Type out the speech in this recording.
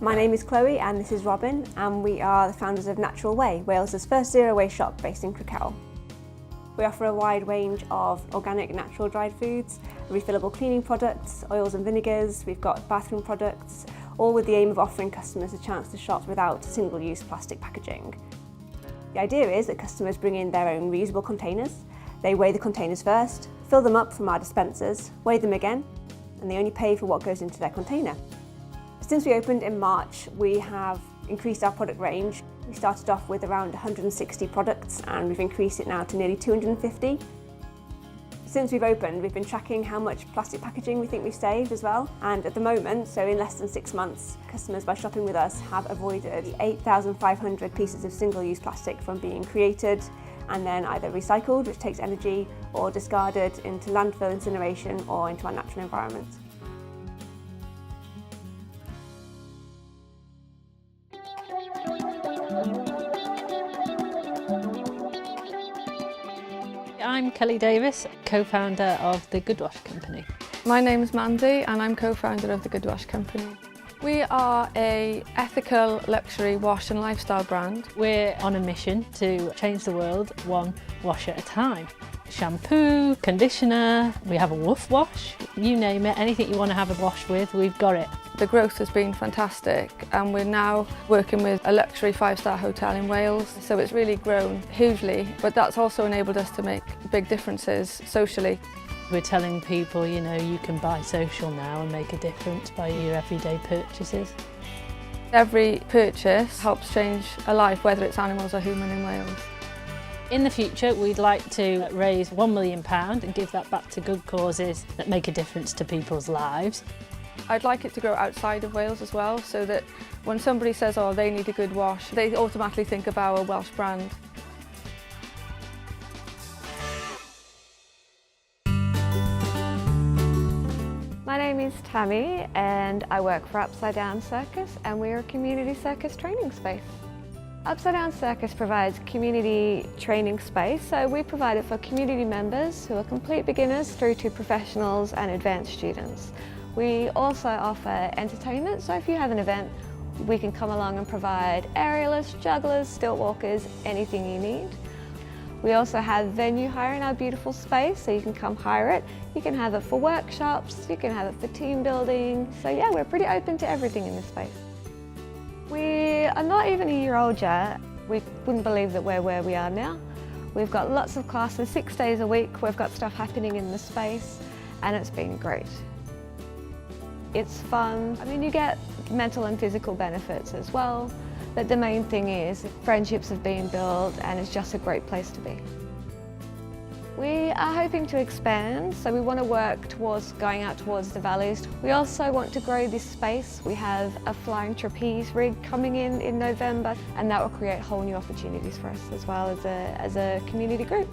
My name is Chloe and this is Robin, and we are the founders of Natural Way, Wales's first zero-waste shop based in Crickhowell. We offer a wide range of organic, natural dried foods, refillable cleaning products, oils and vinegars, we've got bathroom products, all with the aim of offering customers a chance to shop without single-use plastic packaging. The idea is that customers bring in their own reusable containers. They weigh the containers first, fill them up from our dispensers, weigh them again, and they only pay for what goes into their container. Since we opened in March, we have increased our product range. We started off with around 160 products and we've increased it now to nearly 250. Since we've opened, we've been tracking how much plastic packaging we think we've saved as well. And at the moment, so in less than 6 months, customers by shopping with us have avoided 8,500 pieces of single-use plastic from being created and then either recycled, which takes energy, or discarded into landfill incineration or into our natural environment. I'm Kelly Davis, co-founder of the Gwobrau Company. My name is Mandy and I'm co-founder of the Gwobrau Company. We are an ethical luxury wash and lifestyle brand. We're on a mission to change the world one wash at a time. Shampoo, conditioner, we have a woof wash, you name it, anything you want to have a wash with, we've got it. The growth has been fantastic and we're now working with a luxury 5-star hotel in Wales, so it's really grown hugely, but that's also enabled us to make big differences socially. We're telling people, you know, you can buy social now and make a difference by your everyday purchases. Every purchase helps change a life, whether it's animals or human in Wales. In the future, we'd like to raise £1 million and give that back to good causes that make a difference to people's lives. I'd like it to grow outside of Wales as well, so that when somebody says, oh, they need a good wash, they automatically think of our Welsh brand. My name is Tammy and I work for Upside Down Circus, and we're a community circus training space. Upside Down Circus provides community training space, so we provide it for community members who are complete beginners through to professionals and advanced students. We also offer entertainment, so if you have an event, we can come along and provide aerialists, jugglers, stilt walkers, anything you need. We also have venue hire in our beautiful space, so you can come hire it. You can have it for workshops, you can have it for team building. So yeah, we're pretty open to everything in this space. We are not even a year old yet. We wouldn't believe that we're where we are now. We've got lots of classes, 6 days a week. We've got stuff happening in the space and it's been great. It's fun. I mean, you get mental and physical benefits as well, but the main thing is friendships have been built and it's just a great place to be. We are hoping to expand, so we want to work towards going out towards the valleys. We also want to grow this space. We have a flying trapeze rig coming in November, and that will create whole new opportunities for us as well as a community group.